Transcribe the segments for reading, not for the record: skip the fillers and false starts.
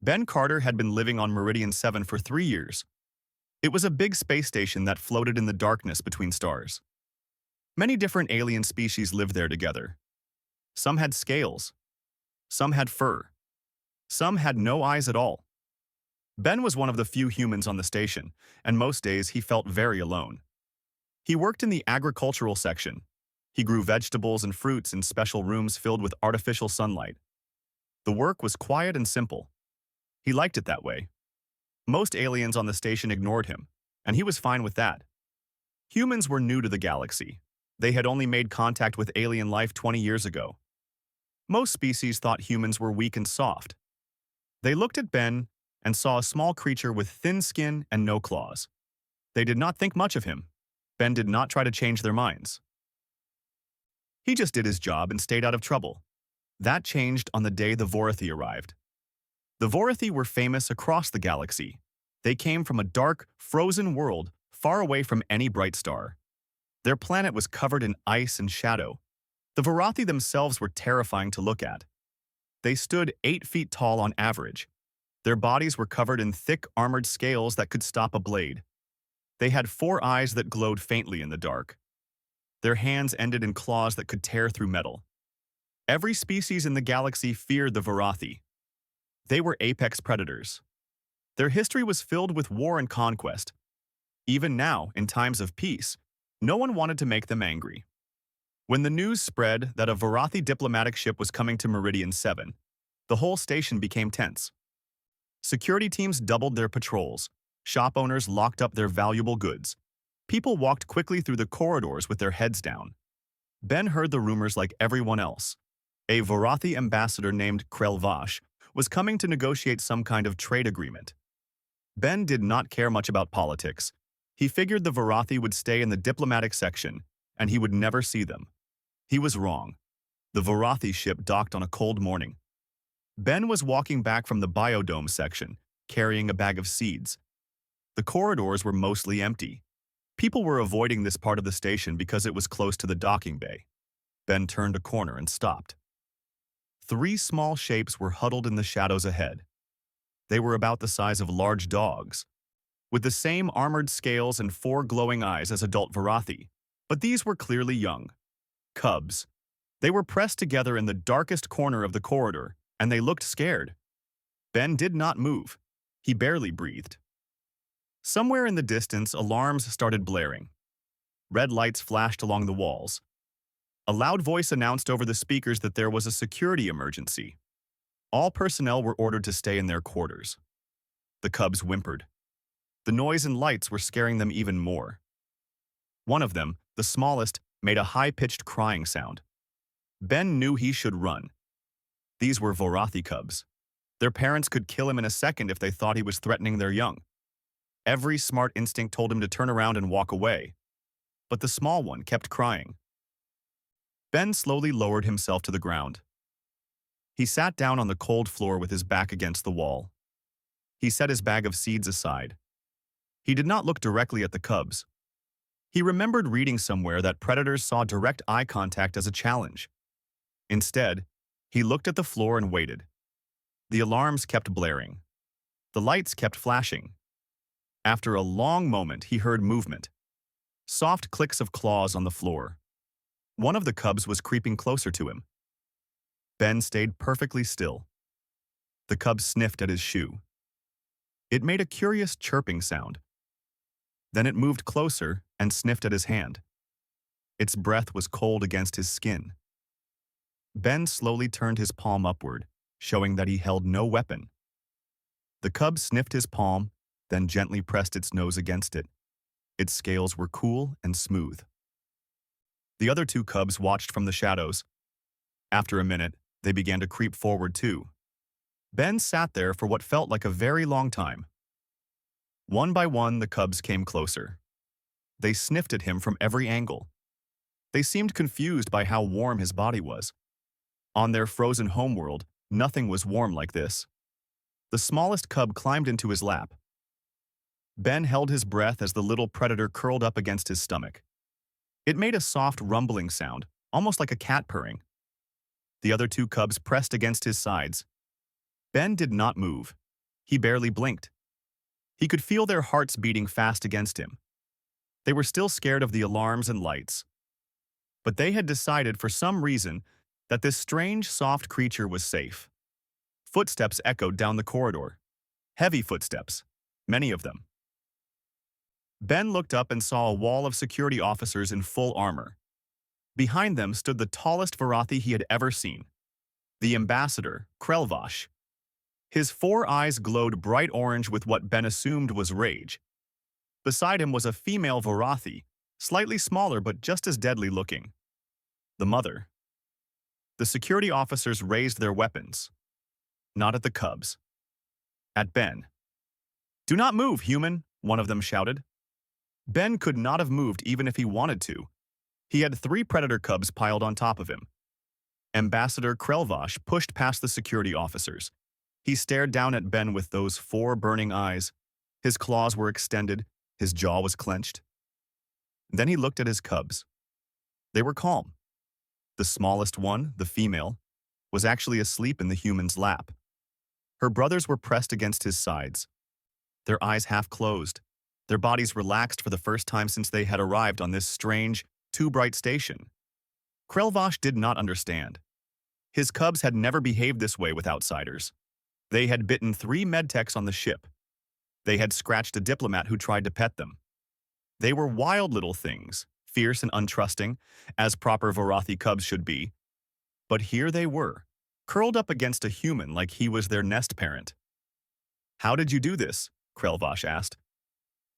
Ben Carter had been living on Meridian 7 for 3 years. It was a big space station that floated in the darkness between stars. Many different alien species lived there together. Some had scales. Some had fur. Some had no eyes at all. Ben was one of the few humans on the station, and most days he felt very alone. He worked in the agricultural section. He grew vegetables and fruits in special rooms filled with artificial sunlight. The work was quiet and simple. He liked it that way. Most aliens on the station ignored him, and he was fine with that. Humans were new to the galaxy. They had only made contact with alien life 20 years ago. Most species thought humans were weak and soft. They looked at Ben and saw a small creature with thin skin and no claws. They did not think much of him. Ben did not try to change their minds. He just did his job and stayed out of trouble. That changed on the day the Vorathi arrived. The Vorathi were famous across the galaxy. They came from a dark, frozen world far away from any bright star. Their planet was covered in ice and shadow. The Vorathi themselves were terrifying to look at. They stood 8 feet tall on average. Their bodies were covered in thick, armored scales that could stop a blade. They had 4 eyes that glowed faintly in the dark. Their hands ended in claws that could tear through metal. Every species in the galaxy feared the Vorathi. They were apex predators. Their history was filled with war and conquest. Even now, in times of peace, no one wanted to make them angry. When the news spread that a Vorathi diplomatic ship was coming to Meridian 7, the whole station became tense. Security teams doubled their patrols. Shop owners locked up their valuable goods. People walked quickly through the corridors with their heads down. Ben heard the rumors like everyone else. A Vorathi ambassador named Krelvash was coming to negotiate some kind of trade agreement. Ben did not care much about politics. He figured the Vorathi would stay in the diplomatic section, and he would never see them. He was wrong. The Vorathi ship docked on a cold morning. Ben was walking back from the biodome section, carrying a bag of seeds. The corridors were mostly empty. People were avoiding this part of the station because it was close to the docking bay. Ben turned a corner and stopped. 3 small shapes were huddled in the shadows ahead. They were about the size of large dogs, with the same armored scales and 4 glowing eyes as adult Vorathi, but these were clearly young. Cubs. They were pressed together in the darkest corner of the corridor, and they looked scared. Ben did not move. He barely breathed. Somewhere in the distance, alarms started blaring. Red lights flashed along the walls. A loud voice announced over the speakers that there was a security emergency. All personnel were ordered to stay in their quarters. The cubs whimpered. The noise and lights were scaring them even more. One of them, the smallest, made a high-pitched crying sound. Ben knew he should run. These were Vorathi cubs. Their parents could kill him in a second if they thought he was threatening their young. Every smart instinct told him to turn around and walk away. But the small one kept crying. Ben slowly lowered himself to the ground. He sat down on the cold floor with his back against the wall. He set his bag of seeds aside. He did not look directly at the cubs. He remembered reading somewhere that predators saw direct eye contact as a challenge. Instead, he looked at the floor and waited. The alarms kept blaring. The lights kept flashing. After a long moment, he heard movement. Soft clicks of claws on the floor. One of the cubs was creeping closer to him. Ben stayed perfectly still. The cub sniffed at his shoe. It made a curious chirping sound. Then it moved closer and sniffed at his hand. Its breath was cold against his skin. Ben slowly turned his palm upward, showing that he held no weapon. The cub sniffed his palm, then gently pressed its nose against it. Its scales were cool and smooth. The other 2 cubs watched from the shadows. After a minute, they began to creep forward too. Ben sat there for what felt like a very long time. One by one, the cubs came closer. They sniffed at him from every angle. They seemed confused by how warm his body was. On their frozen homeworld, nothing was warm like this. The smallest cub climbed into his lap. Ben held his breath as the little predator curled up against his stomach. It made a soft rumbling sound, almost like a cat purring. The other 2 cubs pressed against his sides. Ben did not move. He barely blinked. He could feel their hearts beating fast against him. They were still scared of the alarms and lights. But they had decided for some reason that this strange, soft creature was safe. Footsteps echoed down the corridor. Heavy footsteps, many of them. Ben looked up and saw a wall of security officers in full armor. Behind them stood the tallest Varathi he had ever seen, the ambassador, Krelvash. His 4 eyes glowed bright orange with what Ben assumed was rage. Beside him was a female Varathi, slightly smaller but just as deadly looking. The mother. The security officers raised their weapons. Not at the cubs. At Ben. "Do not move, human," one of them shouted. Ben could not have moved even if he wanted to. He had 3 predator cubs piled on top of him. Ambassador Krelvash pushed past the security officers. He stared down at Ben with those 4 burning eyes. His claws were extended, his jaw was clenched. Then he looked at his cubs. They were calm. The smallest one, the female, was actually asleep in the human's lap. Her brothers were pressed against his sides, their eyes half closed, their bodies relaxed for the first time since they had arrived on this strange, too bright station. Krelvash did not understand. His cubs had never behaved this way with outsiders. They had bitten 3 medtechs on the ship. They had scratched a diplomat who tried to pet them. They were wild little things, fierce and untrusting, as proper Varathi cubs should be. But here they were, curled up against a human like he was their nest parent. "How did you do this?" Krelvash asked.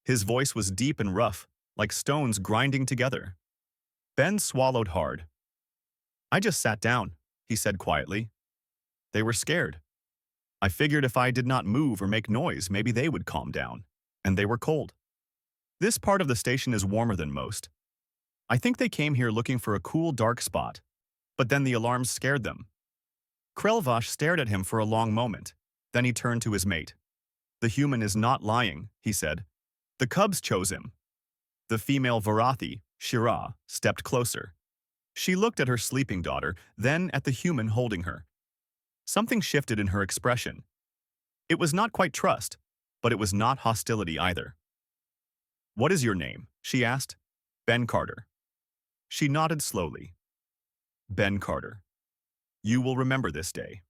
His voice was deep and rough, like stones grinding together. Ben swallowed hard. "I just sat down," he said quietly. They were scared. I figured if I did not move or make noise, maybe they would calm down. And they were cold. This part of the station is warmer than most. I think they came here looking for a cool, dark spot. But then the alarms scared them. Krelvash stared at him for a long moment. Then he turned to his mate. "The human is not lying," he said. "The cubs chose him." The female Varathi, Shira, stepped closer. She looked at her sleeping daughter, then at the human holding her. Something shifted in her expression. It was not quite trust, but it was not hostility either. "What is your name?" she asked. "Ben Carter." She nodded slowly. "Ben Carter. You will remember this day.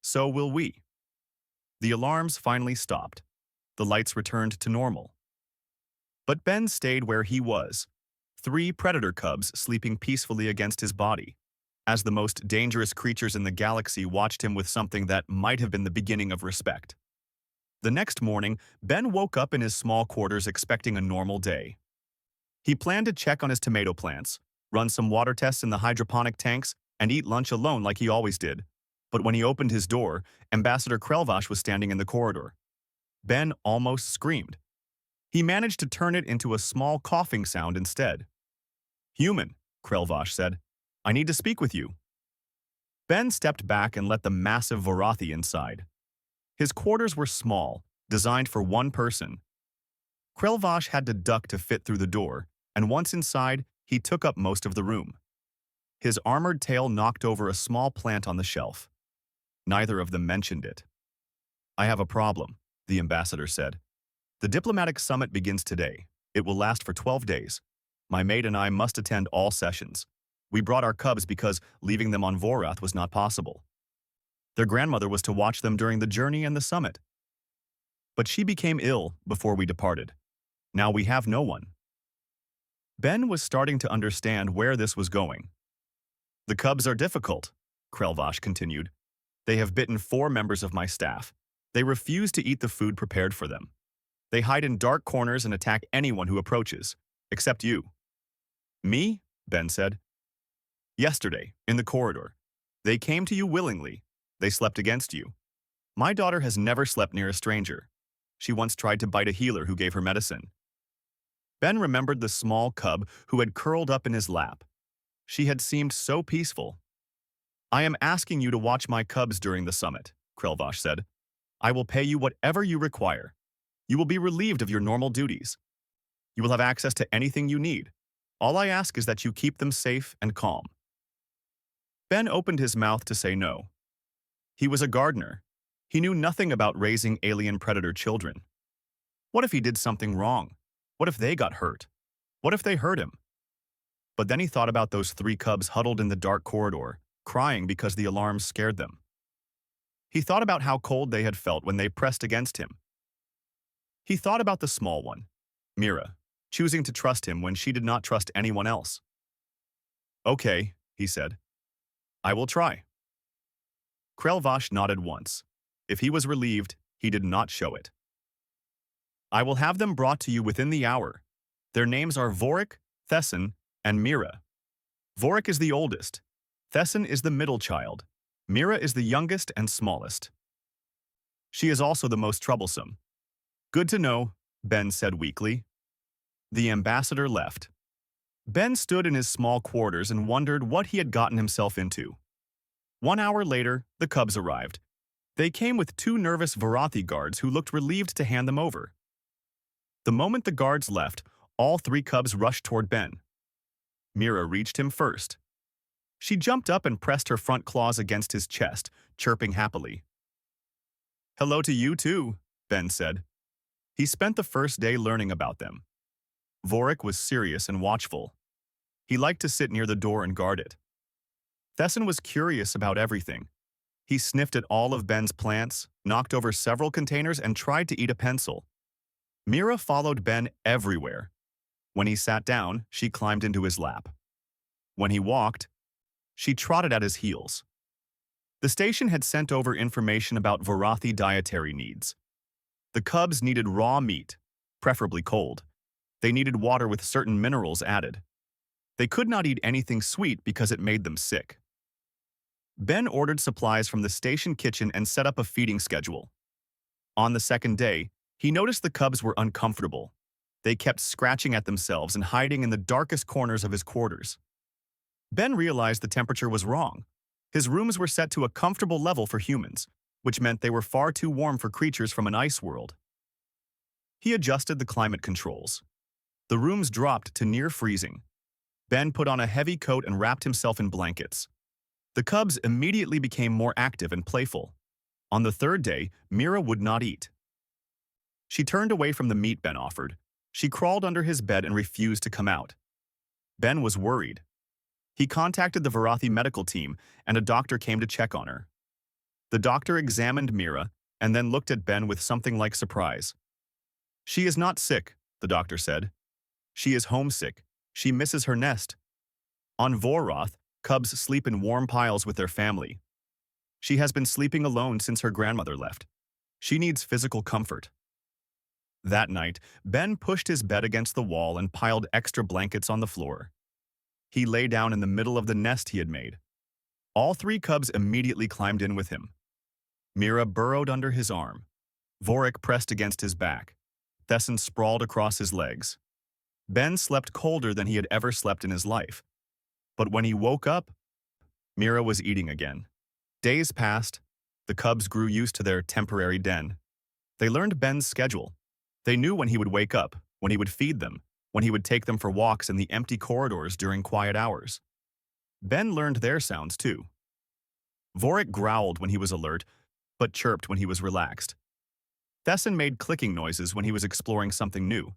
So will we." The alarms finally stopped. The lights returned to normal. But Ben stayed where he was, 3 predator cubs sleeping peacefully against his body, as the most dangerous creatures in the galaxy watched him with something that might have been the beginning of respect. The next morning, Ben woke up in his small quarters expecting a normal day. He planned to check on his tomato plants, run some water tests in the hydroponic tanks, and eat lunch alone like he always did. But when he opened his door, Ambassador Krelvash was standing in the corridor. Ben almost screamed. He managed to turn it into a small coughing sound instead. "Human," Krelvash said, "I need to speak with you." Ben stepped back and let the massive Varathi inside. His quarters were small, designed for one person. Krelvash had to duck to fit through the door, and once inside, he took up most of the room. His armored tail knocked over a small plant on the shelf. Neither of them mentioned it. "I have a problem," the ambassador said. "The diplomatic summit begins today. It will last for 12 days. My mate and I must attend all sessions. We brought our cubs because leaving them on Vorath was not possible. Their grandmother was to watch them during the journey and the summit. But she became ill before we departed. Now we have no one." Ben was starting to understand where this was going. "The cubs are difficult," Krelvash continued. "They have bitten 4 members of my staff. They refuse to eat the food prepared for them. They hide in dark corners and attack anyone who approaches, except you." "Me?" Ben said. "Yesterday, in the corridor. They came to you willingly. They slept against you. My daughter has never slept near a stranger. She once tried to bite a healer who gave her medicine." Ben remembered the small cub who had curled up in his lap. She had seemed so peaceful. "I am asking you to watch my cubs during the summit," Krelvash said. "I will pay you whatever you require. You will be relieved of your normal duties. You will have access to anything you need. All I ask is that you keep them safe and calm." Ben opened his mouth to say no. He was a gardener. He knew nothing about raising alien predator children. What if he did something wrong? What if they got hurt? What if they hurt him? But then he thought about those three cubs huddled in the dark corridor, crying because the alarms scared them. He thought about how cold they had felt when they pressed against him. He thought about the small one, Mira, choosing to trust him when she did not trust anyone else. "Okay," he said. "I will try." Krelvash nodded once. If he was relieved, he did not show it. "I will have them brought to you within the hour. Their names are Vorik, Thesson, and Mira. Vorik is the oldest. Thesson is the middle child. Mira is the youngest and smallest. She is also the most troublesome." "Good to know," Ben said weakly. The ambassador left. Ben stood in his small quarters and wondered what he had gotten himself into. 1 hour later, the cubs arrived. They came with two nervous Varathi guards who looked relieved to hand them over. The moment the guards left, all three cubs rushed toward Ben. Mira reached him first. She jumped up and pressed her front claws against his chest, chirping happily. "Hello to you too," Ben said. He spent the first day learning about them. Vorik was serious and watchful. He liked to sit near the door and guard it. Thesson was curious about everything. He sniffed at all of Ben's plants, knocked over several containers, and tried to eat a pencil. Mira followed Ben everywhere. When he sat down, she climbed into his lap. When he walked, she trotted at his heels. The station had sent over information about Varathi dietary needs. The cubs needed raw meat, preferably cold. They needed water with certain minerals added. They could not eat anything sweet because it made them sick. Ben ordered supplies from the station kitchen and set up a feeding schedule. On the second day, he noticed the cubs were uncomfortable. They kept scratching at themselves and hiding in the darkest corners of his quarters. Ben realized the temperature was wrong. His rooms were set to a comfortable level for humans, which meant they were far too warm for creatures from an ice world. He adjusted the climate controls. The rooms dropped to near freezing. Ben put on a heavy coat and wrapped himself in blankets. The cubs immediately became more active and playful. On the third day, Mira would not eat. She turned away from the meat Ben offered. She crawled under his bed and refused to come out. Ben was worried. He contacted the Varathi medical team, and a doctor came to check on her. The doctor examined Mira and then looked at Ben with something like surprise. "She is not sick," the doctor said. "She is homesick. She misses her nest." On Voroth, cubs sleep in warm piles with their family. She has been sleeping alone since her grandmother left. She needs physical comfort. That night, Ben pushed his bed against the wall and piled extra blankets on the floor. He lay down in the middle of the nest he had made. All three cubs immediately climbed in with him. Mira burrowed under his arm. Vorik pressed against his back. Thesson sprawled across his legs. Ben slept colder than he had ever slept in his life. But when he woke up, Mira was eating again. Days passed. The cubs grew used to their temporary den. They learned Ben's schedule. They knew when he would wake up, when he would feed them, when he would take them for walks in the empty corridors during quiet hours. Ben learned their sounds too. Vorik growled when he was alert, but chirped when he was relaxed. Thesson made clicking noises when he was exploring something new.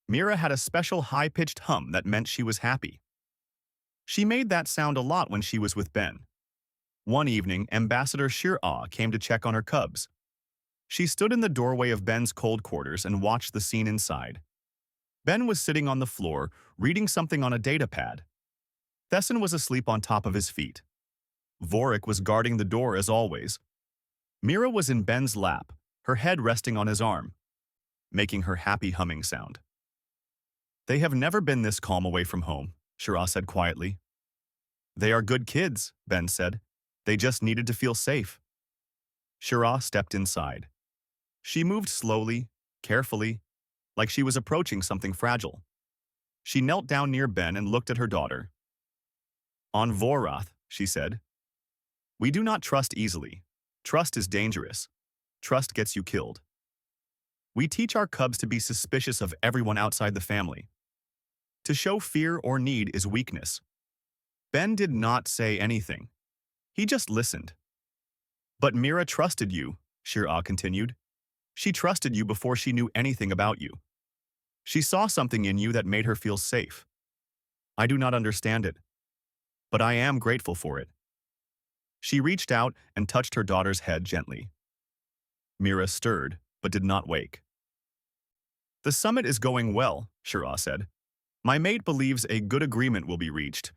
Mira had a special high-pitched hum that meant she was happy. She made that sound a lot when she was with Ben. One evening, Ambassador Shir-Ah came to check on her cubs. She stood in the doorway of Ben's cold quarters and watched the scene inside. Ben was sitting on the floor, reading something on a datapad. Thesson was asleep on top of his feet. Vorik was guarding the door as always. Mira was in Ben's lap, her head resting on his arm, making her happy humming sound. "They have never been this calm away from home," Shir-Ah said quietly. "They are good kids," Ben said. "They just needed to feel safe." Shir-Ah stepped inside. She moved slowly, carefully, like she was approaching something fragile. She knelt down near Ben and looked at her daughter. "On Voroth," she said, "we do not trust easily. Trust is dangerous. Trust gets you killed. We teach our cubs to be suspicious of everyone outside the family. To show fear or need is weakness." Ben did not say anything. He just listened. "But Mira trusted you," Shira continued. She trusted you before she knew anything about you. She saw something in you that made her feel safe. I do not understand it, but I am grateful for it. She reached out and touched her daughter's head gently. Mira stirred, but did not wake. The summit is going well, Shira said. My mate believes a good agreement will be reached.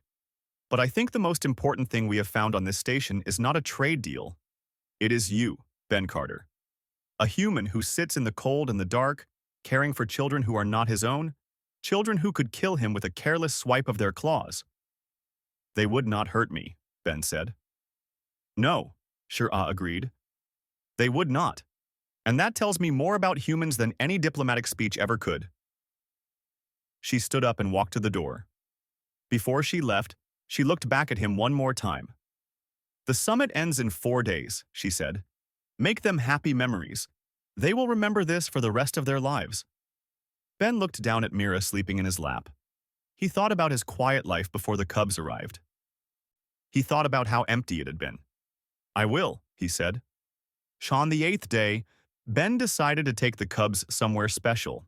But I think the most important thing we have found on this station is not a trade deal. It is you, Ben Carter. A human who sits in the cold and the dark, caring for children who are not his own, children who could kill him with a careless swipe of their claws. They would not hurt me, Ben said. No, Shira agreed. They would not. And that tells me more about humans than any diplomatic speech ever could. She stood up and walked to the door. Before she left, she looked back at him one more time. The summit ends in 4 days, she said. Make them happy memories. They will remember this for the rest of their lives. Ben looked down at Mira sleeping in his lap. He thought about his quiet life before the Cubs arrived. He thought about how empty it had been. I will, he said. On the 8th day, Ben decided to take the Cubs somewhere special.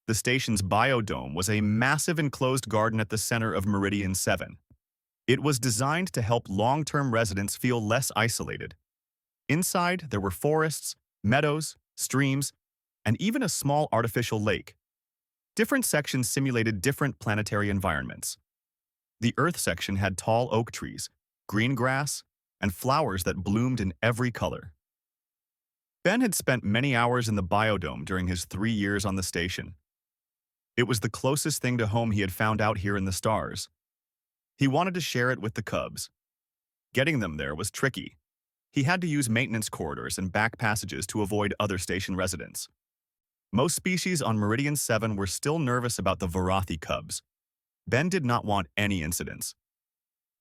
The station's biodome was a massive enclosed garden at the center of Meridian 7. It was designed to help long-term residents feel less isolated. Inside, there were forests, meadows, streams, and even a small artificial lake. Different sections simulated different planetary environments. The Earth section had tall oak trees, green grass, and flowers that bloomed in every color. Ben had spent many hours in the biodome during his 3 years on the station. It was the closest thing to home he had found out here in the stars. He wanted to share it with the Cubs. Getting them there was tricky. He had to use maintenance corridors and back passages to avoid other station residents. Most species on Meridian 7 were still nervous about the Varathi Cubs. Ben did not want any incidents.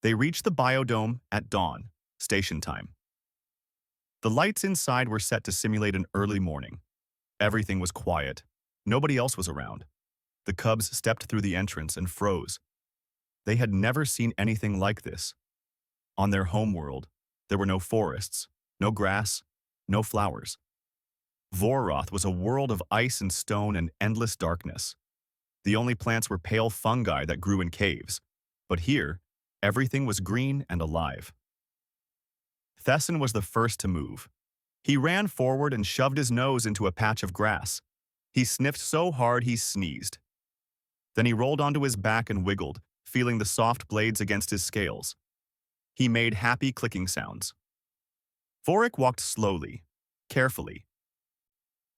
They reached the biodome at dawn, station time. The lights inside were set to simulate an early morning. Everything was quiet. Nobody else was around. The Cubs stepped through the entrance and froze. They had never seen anything like this. On their homeworld, there were no forests, no grass, no flowers. Voroth was a world of ice and stone and endless darkness. The only plants were pale fungi that grew in caves. But here, everything was green and alive. Thesson was the first to move. He ran forward and shoved his nose into a patch of grass. He sniffed so hard he sneezed. Then he rolled onto his back and wiggled, feeling the soft blades against his scales. He made happy clicking sounds. Vorik walked slowly, carefully,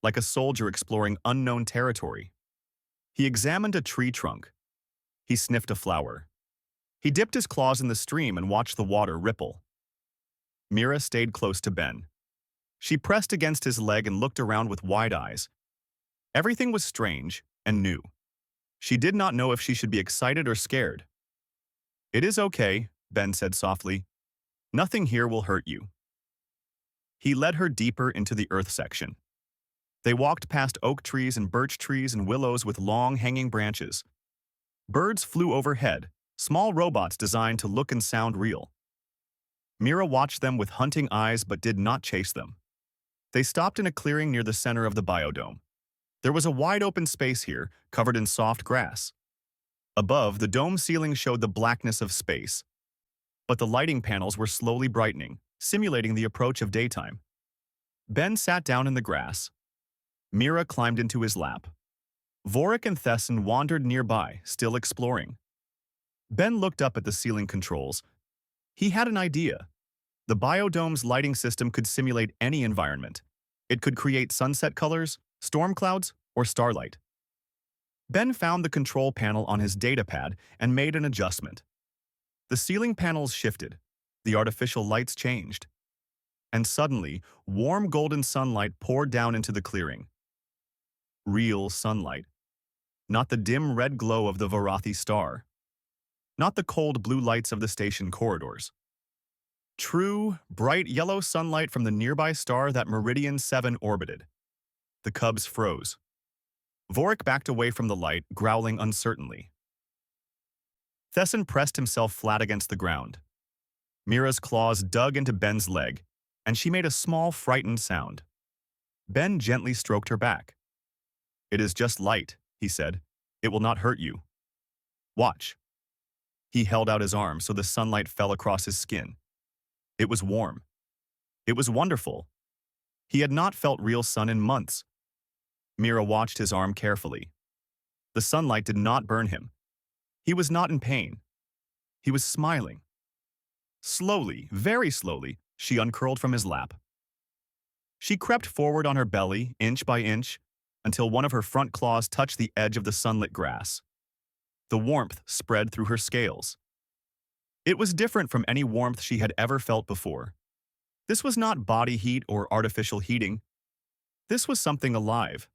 like a soldier exploring unknown territory. He examined a tree trunk. He sniffed a flower. He dipped his claws in the stream and watched the water ripple. Mira stayed close to Ben. She pressed against his leg and looked around with wide eyes. Everything was strange and new. She did not know if she should be excited or scared. It is okay, Ben said softly. Nothing here will hurt you. He led her deeper into the Earth section. They walked past oak trees and birch trees and willows with long hanging branches. Birds flew overhead, small robots designed to look and sound real. Mira watched them with hunting eyes but did not chase them. They stopped in a clearing near the center of the biodome. There was a wide open space here, covered in soft grass. Above, the dome ceiling showed the blackness of space. But the lighting panels were slowly brightening, simulating the approach of daytime. Ben sat down in the grass. Mira climbed into his lap. Vorik and Thesson wandered nearby, still exploring. Ben looked up at the ceiling controls. He had an idea. The biodome's lighting system could simulate any environment. It could create sunset colors, storm clouds, or starlight. Ben found the control panel on his datapad and made an adjustment. The ceiling panels shifted. The artificial lights changed. And suddenly, warm golden sunlight poured down into the clearing. Real sunlight. Not the dim red glow of the Varathi star. Not the cold blue lights of the station corridors. True, bright yellow sunlight from the nearby star that Meridian 7 orbited. The Cubs froze. Vorik backed away from the light, growling uncertainly. Thesson pressed himself flat against the ground. Mira's claws dug into Ben's leg, and she made a small, frightened sound. Ben gently stroked her back. "It is just light," he said. "It will not hurt you. Watch." He held out his arm so the sunlight fell across his skin. It was warm. It was wonderful. He had not felt real sun in months. Mira watched his arm carefully. The sunlight did not burn him. He was not in pain. He was smiling. Slowly, very slowly, she uncurled from his lap. She crept forward on her belly, inch by inch, until one of her front claws touched the edge of the sunlit grass. The warmth spread through her scales. It was different from any warmth she had ever felt before. This was not body heat or artificial heating. This was something alive,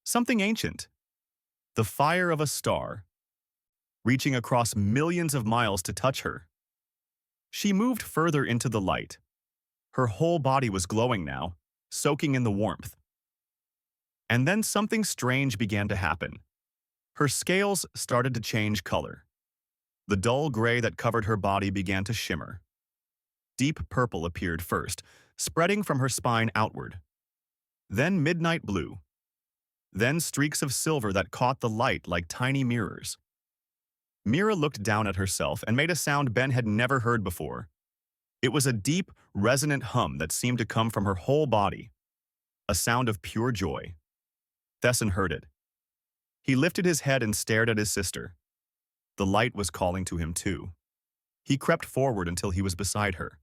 something ancient. The fire of a star, reaching across millions of miles to touch her. She moved further into the light. Her whole body was glowing now, soaking in the warmth. And then something strange began to happen. Her scales started to change color. The dull gray that covered her body began to shimmer. Deep purple appeared first, spreading from her spine outward. Then midnight blue. Then streaks of silver that caught the light like tiny mirrors. Mira looked down at herself and made a sound Ben had never heard before. It was a deep, resonant hum that seemed to come from her whole body. A sound of pure joy. Thesson heard it. He lifted his head and stared at his sister. The light was calling to him too. He crept forward until he was beside her.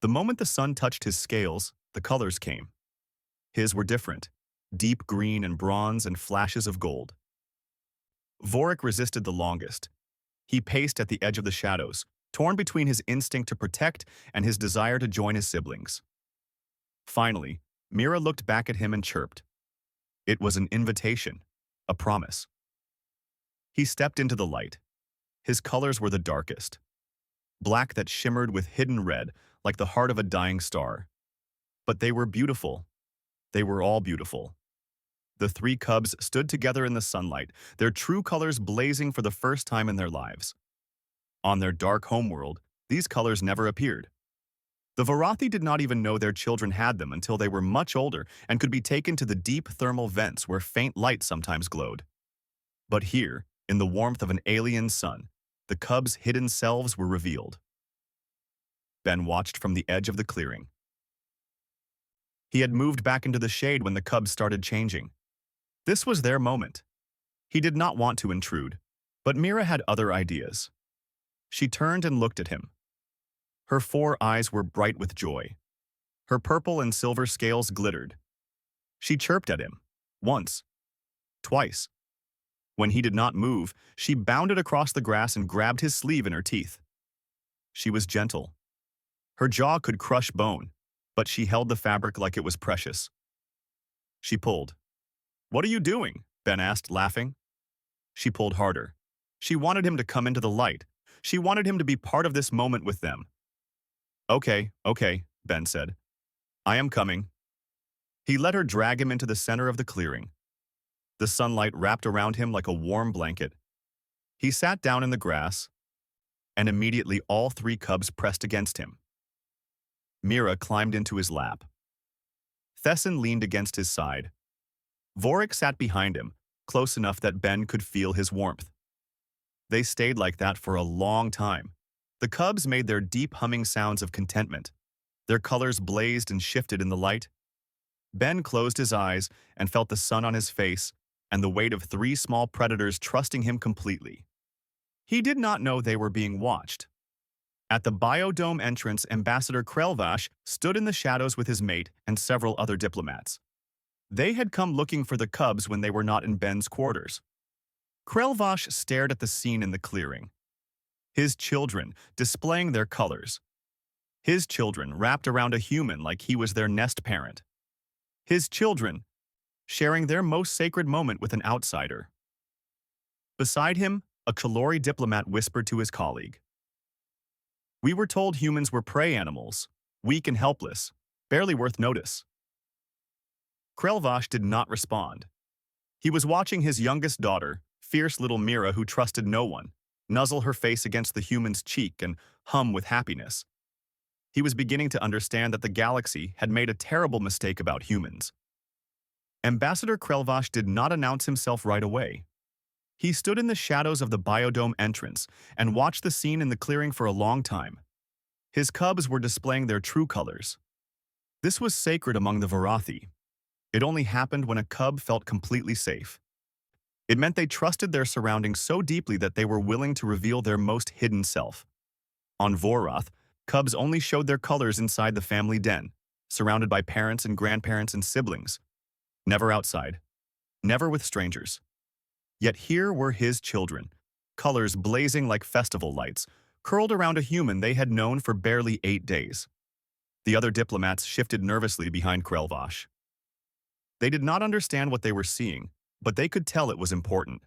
The moment the sun touched his scales, the colors came. His were different, deep green and bronze and flashes of gold. Vorik resisted the longest. He paced at the edge of the shadows, torn between his instinct to protect and his desire to join his siblings. Finally, Mira looked back at him and chirped. It was an invitation, a promise. He stepped into the light. His colors were the darkest. Black that shimmered with hidden red, like the heart of a dying star. But they were beautiful. They were all beautiful. The three cubs stood together in the sunlight, their true colors blazing for the first time in their lives. On their dark homeworld, these colors never appeared. The Varathi did not even know their children had them until they were much older and could be taken to the deep thermal vents where faint light sometimes glowed. But here, in the warmth of an alien sun, the cubs' hidden selves were revealed. Ben watched from the edge of the clearing. He had moved back into the shade when the cubs started changing. This was their moment. He did not want to intrude, but Mira had other ideas. She turned and looked at him. Her 4 eyes were bright with joy. Her purple and silver scales glittered. She chirped at him, once, twice. When he did not move, she bounded across the grass and grabbed his sleeve in her teeth. She was gentle. Her jaw could crush bone, but she held the fabric like it was precious. She pulled. "What are you doing?" Ben asked, laughing. She pulled harder. She wanted him to come into the light. She wanted him to be part of this moment with them. Okay, Ben said. "I am coming." He let her drag him into the center of the clearing. The sunlight wrapped around him like a warm blanket. He sat down in the grass, and immediately all 3 cubs pressed against him. Mira climbed into his lap. Thesson leaned against his side. Vorik sat behind him, close enough that Ben could feel his warmth. They stayed like that for a long time. The cubs made their deep humming sounds of contentment. Their colors blazed and shifted in the light. Ben closed his eyes and felt the sun on his face and the weight of 3 small predators trusting him completely. He did not know they were being watched. At the biodome entrance, Ambassador Krelvash stood in the shadows with his mate and several other diplomats. They had come looking for the cubs when they were not in Ben's quarters. Krelvash stared at the scene in the clearing. His children displaying their colors. His children wrapped around a human like he was their nest parent. His children sharing their most sacred moment with an outsider. Beside him, a Kalori diplomat whispered to his colleague. "We were told humans were prey animals, weak and helpless, barely worth notice." Krelvash did not respond. He was watching his youngest daughter, fierce little Mira who trusted no one, nuzzle her face against the human's cheek and hum with happiness. He was beginning to understand that the galaxy had made a terrible mistake about humans. Ambassador Krelvash did not announce himself right away. He stood in the shadows of the biodome entrance and watched the scene in the clearing for a long time. His cubs were displaying their true colors. This was sacred among the Varathi. It only happened when a cub felt completely safe. It meant they trusted their surroundings so deeply that they were willing to reveal their most hidden self. On Vorath, cubs only showed their colors inside the family den, surrounded by parents and grandparents and siblings. Never outside. Never with strangers. Yet here were his children, colors blazing like festival lights, curled around a human they had known for barely 8 days. The other diplomats shifted nervously behind Krelvash. They did not understand what they were seeing, but they could tell it was important.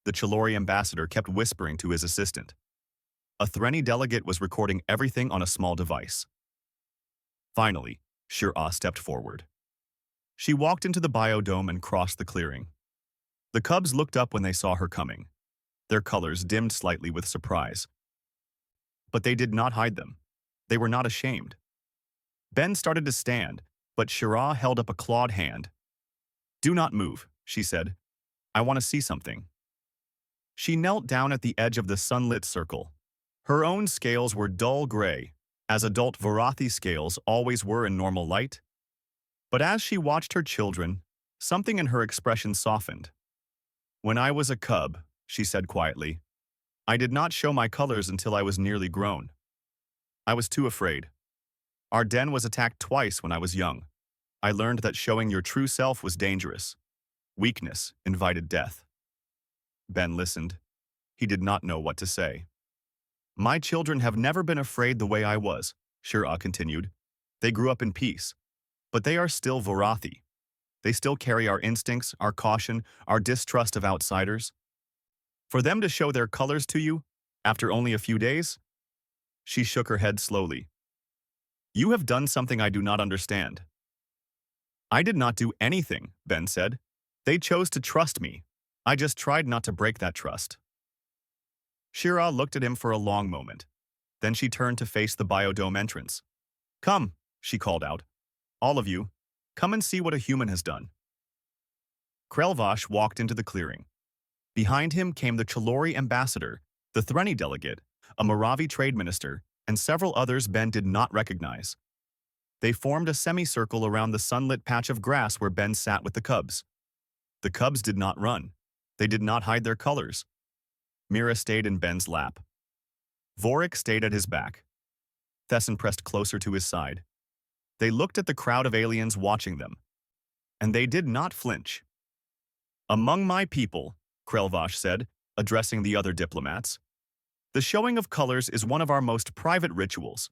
The Chalori ambassador kept whispering to his assistant. A Threni delegate was recording everything on a small device. Finally, Shir-Ah stepped forward. She walked into the biodome and crossed the clearing. The cubs looked up when they saw her coming. Their colors dimmed slightly with surprise. But they did not hide them. They were not ashamed. Ben started to stand, but Shir-Ah held up a clawed hand. "Do not move," she said. "I want to see something." She knelt down at the edge of the sunlit circle. Her own scales were dull gray, as adult Varathi scales always were in normal light. But as she watched her children, something in her expression softened. "When I was a cub," she said quietly, "I did not show my colors until I was nearly grown. I was too afraid. Our den was attacked twice when I was young. I learned that showing your true self was dangerous. Weakness invited death." Ben listened. He did not know what to say. "My children have never been afraid the way I was," Shir-Ah continued. "They grew up in peace. But they are still Varathi. They still carry our instincts, our caution, our distrust of outsiders. For them to show their colors to you, after only a few days?" She shook her head slowly. "You have done something I do not understand." "I did not do anything," Ben said. "They chose to trust me. I just tried not to break that trust." Shir-Ah looked at him for a long moment. Then she turned to face the biodome entrance. "Come," she called out. "All of you, come and see what a human has done." Krelvash walked into the clearing. Behind him came the Chalori ambassador, the Threni delegate, a Moravi trade minister, and several others Ben did not recognize. They formed a semicircle around the sunlit patch of grass where Ben sat with the cubs. The cubs did not run. They did not hide their colors. Mira stayed in Ben's lap. Vorik stayed at his back. Thesson pressed closer to his side. They looked at the crowd of aliens watching them. And they did not flinch. "Among my people," Krelvash said, addressing the other diplomats, "the showing of colors is one of our most private rituals.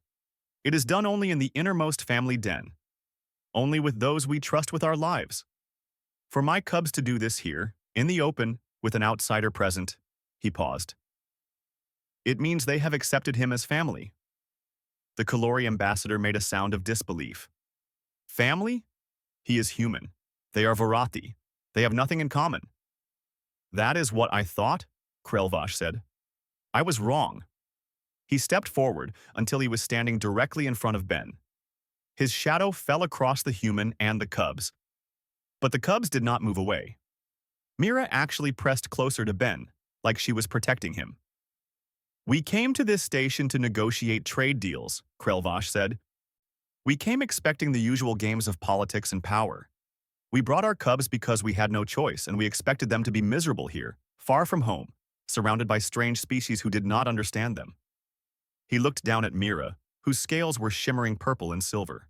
It is done only in the innermost family den. Only with those we trust with our lives. For my cubs to do this here, in the open, with an outsider present," he paused, "it means they have accepted him as family." The Kalori ambassador made a sound of disbelief. "Family? He is human. They are Varathi. They have nothing in common." "That is what I thought," Krelvash said. "I was wrong." He stepped forward until he was standing directly in front of Ben. His shadow fell across the human and the cubs. But the cubs did not move away. Mira actually pressed closer to Ben, like she was protecting him. "We came to this station to negotiate trade deals," Krelvash said. "We came expecting the usual games of politics and power. We brought our cubs because we had no choice, and we expected them to be miserable here, far from home, surrounded by strange species who did not understand them." He looked down at Mira, whose scales were shimmering purple and silver.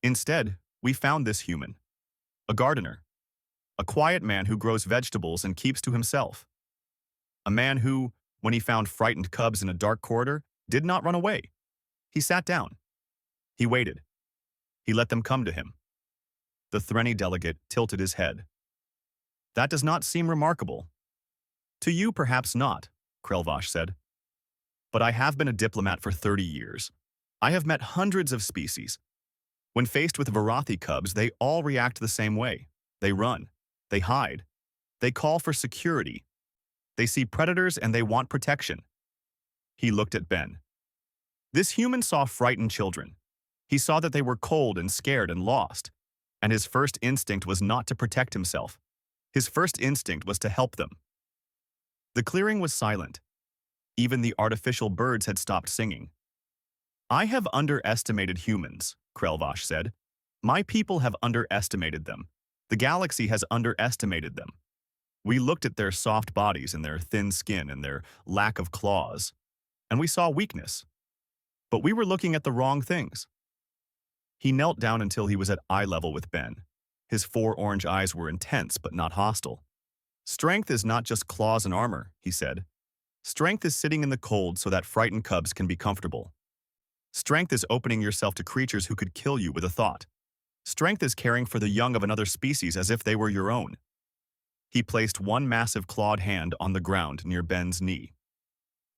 "Instead, we found this human. A gardener. A quiet man who grows vegetables and keeps to himself. A man who, when he found frightened cubs in a dark corridor, did not run away. He sat down. He waited. He let them come to him." The Threni delegate tilted his head. "That does not seem remarkable." "To you, perhaps not," Krelvash said. "But I have been a diplomat for 30 years. I have met hundreds of species. When faced with Varathi cubs, they all react the same way. They run. They hide. They call for security. They see predators and they want protection." He looked at Ben. This human saw frightened children. He saw that they were cold and scared and lost. and his first instinct was not to protect himself. His first instinct was to help them. The clearing was silent. Even the artificial birds had stopped singing. "I have underestimated humans," Krelvash said. "My people have underestimated them. The galaxy has underestimated them. We looked at their soft bodies and their thin skin and their lack of claws, and we saw weakness. But we were looking at the wrong things." He knelt down until he was at eye level with Ben. His 4 orange eyes were intense but not hostile. "Strength is not just claws and armor," he said. "Strength is sitting in the cold so that frightened cubs can be comfortable. Strength is opening yourself to creatures who could kill you with a thought. Strength is caring for the young of another species as if they were your own." He placed one massive clawed hand on the ground near Ben's knee.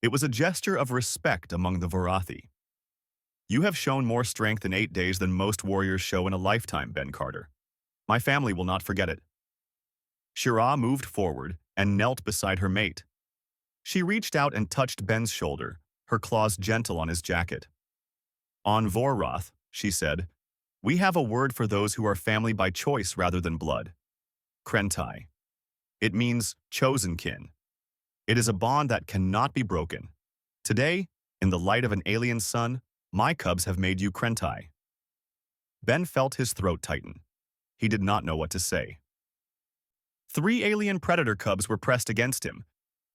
It was a gesture of respect among the Vorathi. "You have shown more strength in 8 days than most warriors show in a lifetime, Ben Carter. My family will not forget it." Shira moved forward and knelt beside her mate. She reached out and touched Ben's shoulder, her claws gentle on his jacket. "On Vorroth," she said, "we have a word for those who are family by choice rather than blood. Krentai. It means chosen kin. It is a bond that cannot be broken. Today, in the light of an alien sun, my cubs have made you Krentai." Ben felt his throat tighten. He did not know what to say. 3 alien predator cubs were pressed against him.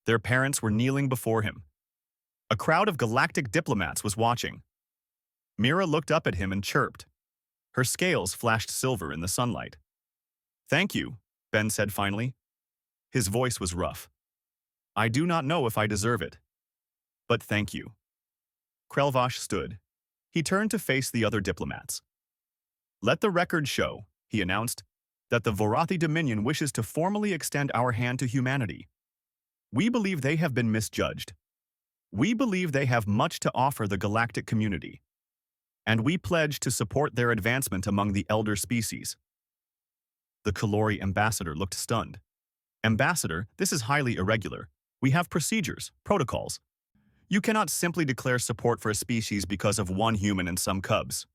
Their parents were kneeling before him. A crowd of galactic diplomats was watching. Mira looked up at him and chirped. Her scales flashed silver in the sunlight. "Thank you," Ben said finally. His voice was rough. "I do not know if I deserve it. But thank you." Krelvash stood. He turned to face the other diplomats. "Let the record show," he announced, "that the Vorathi Dominion wishes to formally extend our hand to humanity. We believe they have been misjudged. We believe they have much to offer the galactic community. And we pledge to support their advancement among the elder species." The Kalori ambassador looked stunned. "Ambassador, this is highly irregular. We have procedures, protocols. You cannot simply declare support for a species because of one human and some cubs."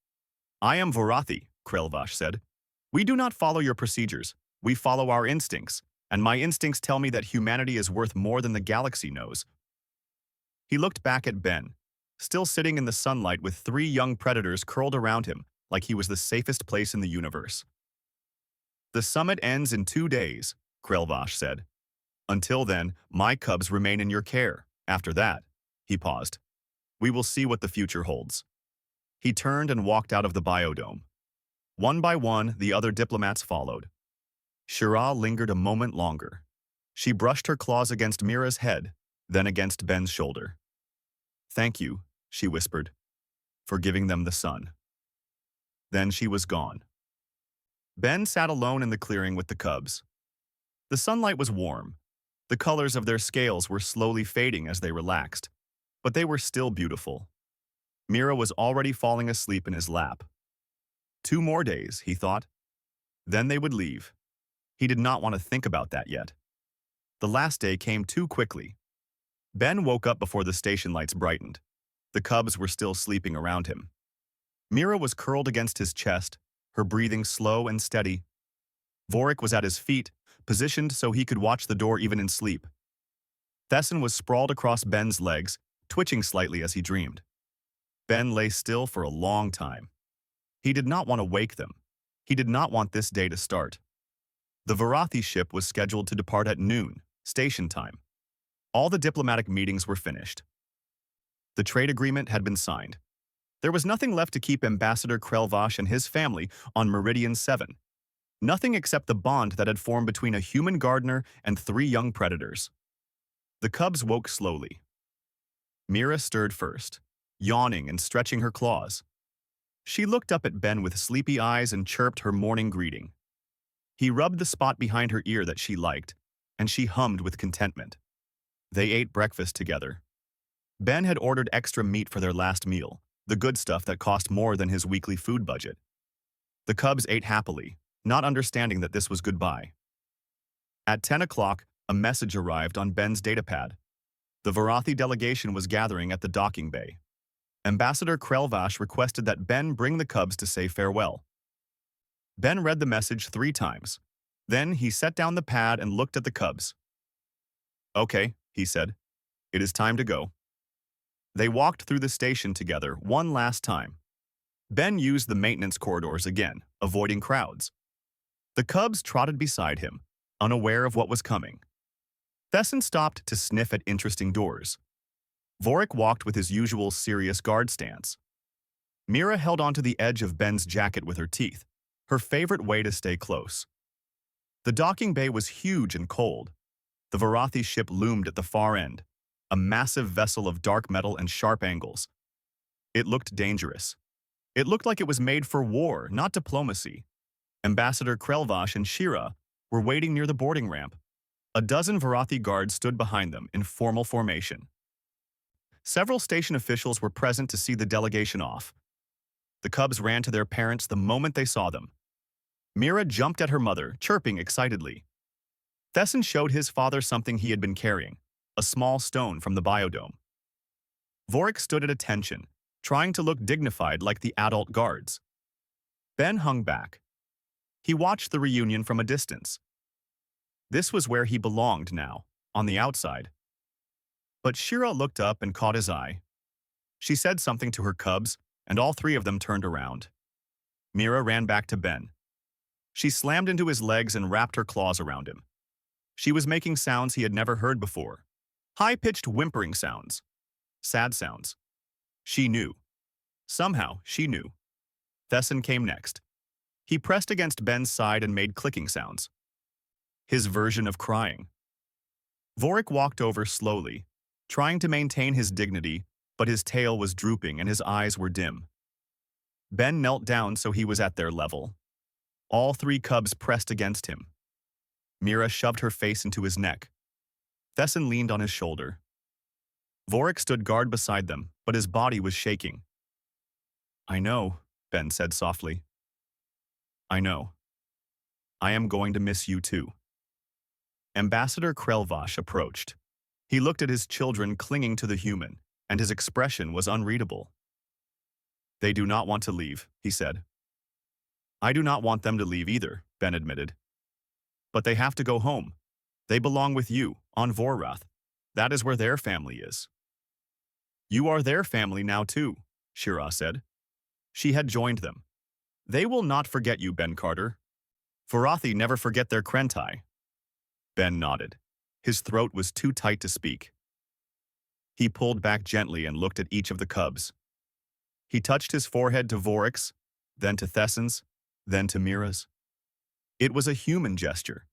"I am Vorathi," Krelvash said. "We do not follow your procedures. We follow our instincts, and my instincts tell me that humanity is worth more than the galaxy knows." He looked back at Ben, still sitting in the sunlight with 3 young predators curled around him like he was the safest place in the universe. "The summit ends in 2 days," Krelvash said. "Until then, my cubs remain in your care. After that," he paused, "we will see what the future holds." He turned and walked out of the biodome. One by one, the other diplomats followed. Shira lingered a moment longer. She brushed her claws against Mira's head, then against Ben's shoulder. "Thank you," she whispered, "for giving them the sun." Then she was gone. Ben sat alone in the clearing with the cubs. The sunlight was warm. The colors of their scales were slowly fading as they relaxed, but they were still beautiful. Mira was already falling asleep in his lap. 2 more days, he thought. Then they would leave. He did not want to think about that yet. The last day came too quickly. Ben woke up before the station lights brightened. The cubs were still sleeping around him. Mira was curled against his chest, her breathing slow and steady. Vorik was at his feet, positioned so he could watch the door even in sleep. Thesson was sprawled across Ben's legs, twitching slightly as he dreamed. Ben lay still for a long time. He did not want to wake them. He did not want this day to start. The Vorathi ship was scheduled to depart at noon, station time. All the diplomatic meetings were finished. The trade agreement had been signed. There was nothing left to keep Ambassador Krelvash and his family on Meridian 7. Nothing except the bond that had formed between a human gardener and 3 young predators. The cubs woke slowly. Mira stirred first, yawning and stretching her claws. She looked up at Ben with sleepy eyes and chirped her morning greeting. He rubbed the spot behind her ear that she liked, and she hummed with contentment. They ate breakfast together. Ben had ordered extra meat for their last meal, the good stuff that cost more than his weekly food budget. The cubs ate happily, not understanding that this was goodbye. At 10 o'clock, a message arrived on Ben's datapad. The Vorathi delegation was gathering at the docking bay. Ambassador Krelvash requested that Ben bring the cubs to say farewell. Ben read the message 3 times. Then he set down the pad and looked at the cubs. "Okay," he said. "It is time to go." They walked through the station together one last time. Ben used the maintenance corridors again, avoiding crowds. The cubs trotted beside him, unaware of what was coming. Thesson stopped to sniff at interesting doors. Vorik walked with his usual serious guard stance. Mira held onto the edge of Ben's jacket with her teeth, her favorite way to stay close. The docking bay was huge and cold. The Varathi ship loomed at the far end, a massive vessel of dark metal and sharp angles. It looked dangerous. It looked like it was made for war, not diplomacy. Ambassador Krelvash and Shira were waiting near the boarding ramp. A dozen Varathi guards stood behind them in formal formation. Several station officials were present to see the delegation off. The cubs ran to their parents the moment they saw them. Mira jumped at her mother, chirping excitedly. Thesson showed his father something he had been carrying, a small stone from the biodome. Vorik stood at attention, trying to look dignified like the adult guards. Ben hung back. He watched the reunion from a distance. This was where he belonged now, on the outside. But Shira looked up and caught his eye. She said something to her cubs, and all 3 of them turned around. Mira ran back to Ben. She slammed into his legs and wrapped her claws around him. She was making sounds he had never heard before. High-pitched whimpering sounds. Sad sounds. She knew. Somehow, she knew. Thesson came next. He pressed against Ben's side and made clicking sounds. His version of crying. Vorik walked over slowly, trying to maintain his dignity, but his tail was drooping and his eyes were dim. Ben knelt down so he was at their level. All 3 cubs pressed against him. Mira shoved her face into his neck. Thesson leaned on his shoulder. Vorik stood guard beside them, but his body was shaking. "I know," Ben said softly. "I know. I am going to miss you too." Ambassador Krelvash approached. He looked at his children clinging to the human, and his expression was unreadable. "They do not want to leave," he said. "I do not want them to leave either," Ben admitted. "But they have to go home. They belong with you, on Vorrath. That is where their family is." "You are their family now too," Shira said. She had joined them. "They will not forget you, Ben Carter. Varathi never forget their Krentai." Ben nodded. His throat was too tight to speak. He pulled back gently and looked at each of the cubs. He touched his forehead to Vorik's, then to Thesson's, then to Mira's. It was a human gesture.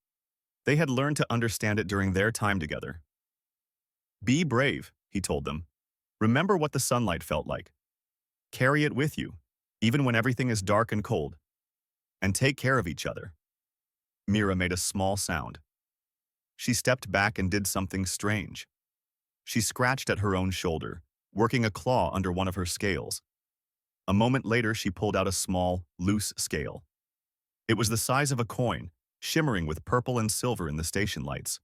They had learned to understand it during their time together. "Be brave," he told them. "Remember what the sunlight felt like. Carry it with you, even when everything is dark and cold. And take care of each other." Mira made a small sound. She stepped back and did something strange. She scratched at her own shoulder, working a claw under one of her scales. A moment later, she pulled out a small, loose scale. It was the size of a coin, shimmering with purple and silver in the station lights.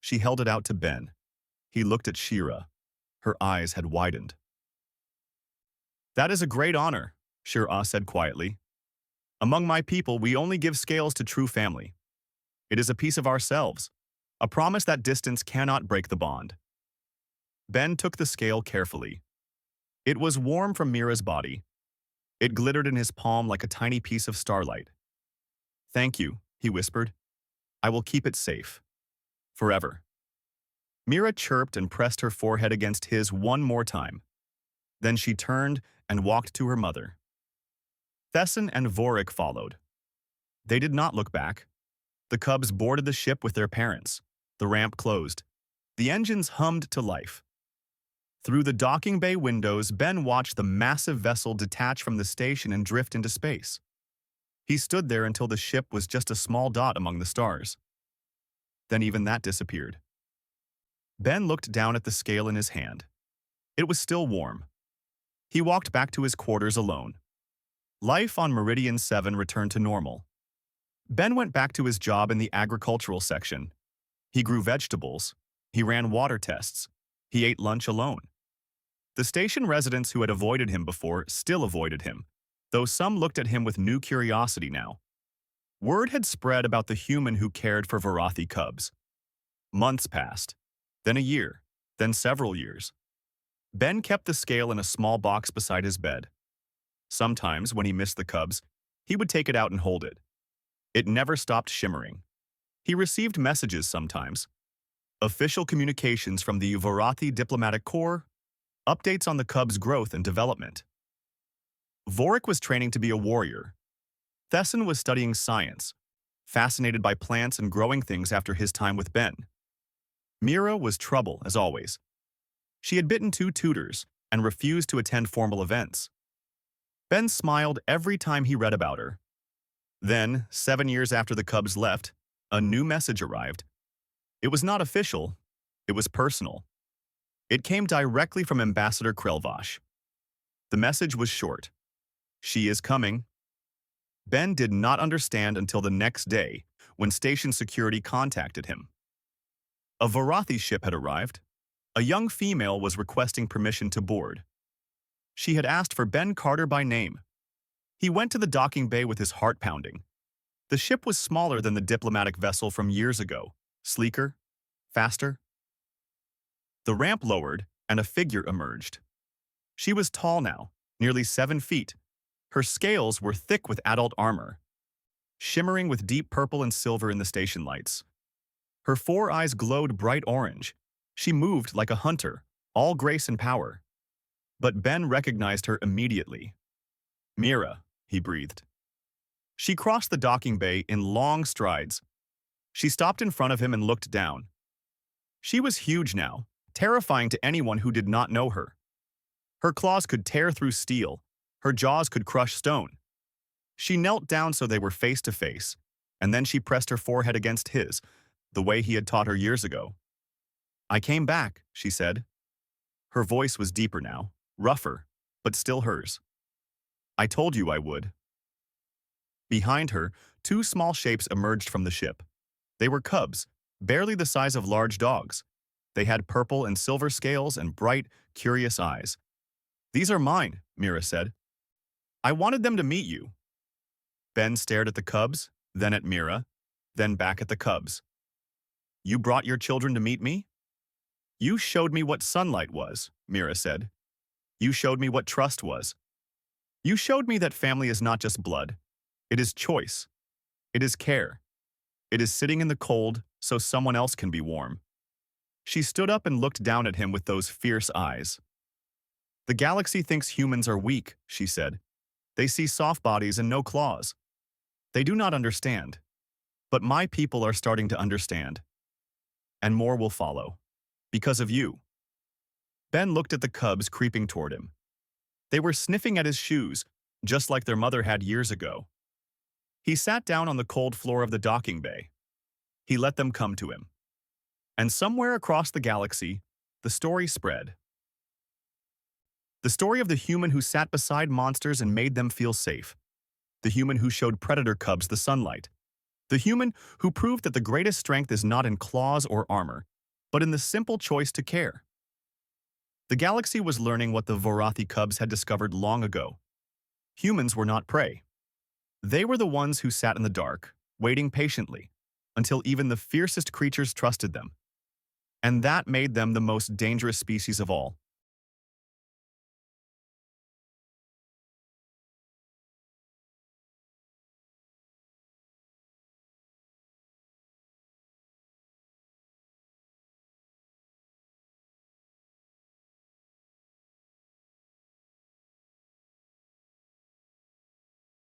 She held it out to Ben. He looked at Shira. Her eyes had widened. "That is a great honor," Shira said quietly. "Among my people, we only give scales to true family. It is a piece of ourselves, a promise that distance cannot break the bond." Ben took the scale carefully. It was warm from Mira's body. It glittered in his palm like a tiny piece of starlight. "Thank you," he whispered. "I will keep it safe. Forever." Mira chirped and pressed her forehead against his one more time. Then she turned and walked to her mother. Thesson and Vorik followed. They did not look back. The cubs boarded the ship with their parents. The ramp closed. The engines hummed to life. Through the docking bay windows, Ben watched the massive vessel detach from the station and drift into space. He stood there until the ship was just a small dot among the stars. Then even that disappeared. Ben looked down at the scale in his hand. It was still warm. He walked back to his quarters alone. Life on Meridian 7 returned to normal. Ben went back to his job in the agricultural section. He grew vegetables. He ran water tests. He ate lunch alone. The station residents who had avoided him before still avoided him, though some looked at him with new curiosity now. Word had spread about the human who cared for Varathi cubs. Months passed, then a year, then several years. Ben kept the scale in a small box beside his bed. Sometimes, when he missed the cubs, he would take it out and hold it. It never stopped shimmering. He received messages sometimes. Official communications from the Varathi Diplomatic Corps, updates on the cubs' growth and development. Vorik was training to be a warrior. Thesson was studying science, fascinated by plants and growing things after his time with Ben. Mira was trouble, as always. She had bitten 2 tutors and refused to attend formal events. Ben smiled every time he read about her. Then, 7 years after the cubs left, a new message arrived. It was not official, it was personal. It came directly from Ambassador Krelvash. The message was short. She is coming. Ben did not understand until the next day, when station security contacted him. A Varathi ship had arrived. A young female was requesting permission to board. She had asked for Ben Carter by name. He went to the docking bay with his heart pounding. The ship was smaller than the diplomatic vessel from years ago, sleeker, faster. The ramp lowered, and a figure emerged. She was tall now, nearly 7 feet. Her scales were thick with adult armor, shimmering with deep purple and silver in the station lights. Her 4 eyes glowed bright orange. She moved like a hunter, all grace and power. But Ben recognized her immediately. Mira, he breathed. She crossed the docking bay in long strides. She stopped in front of him and looked down. She was huge now, terrifying to anyone who did not know her. Her claws could tear through steel. Her jaws could crush stone. She knelt down so they were face to face, and then she pressed her forehead against his, the way he had taught her years ago. I came back, she said. Her voice was deeper now, rougher, but still hers. I told you I would. Behind her, 2 small shapes emerged from the ship. They were cubs, barely the size of large dogs. They had purple and silver scales and bright, curious eyes. These are mine, Mira said. I wanted them to meet you. Ben stared at the cubs, then at Mira, then back at the cubs. You brought your children to meet me? You showed me what sunlight was, Mira said. You showed me what trust was. You showed me that family is not just blood. It is choice. It is care. It is sitting in the cold so someone else can be warm. She stood up and looked down at him with those fierce eyes. The galaxy thinks humans are weak, she said. They see soft bodies and no claws. They do not understand. But my people are starting to understand. And more will follow. Because of you. Ben looked at the cubs creeping toward him. They were sniffing at his shoes, just like their mother had years ago. He sat down on the cold floor of the docking bay. He let them come to him. And somewhere across the galaxy, the story spread. The story of the human who sat beside monsters and made them feel safe. The human who showed predator cubs the sunlight. The human who proved that the greatest strength is not in claws or armor, but in the simple choice to care. The galaxy was learning what the Varathi cubs had discovered long ago. Humans were not prey. They were the ones who sat in the dark, waiting patiently, until even the fiercest creatures trusted them. And that made them the most dangerous species of all.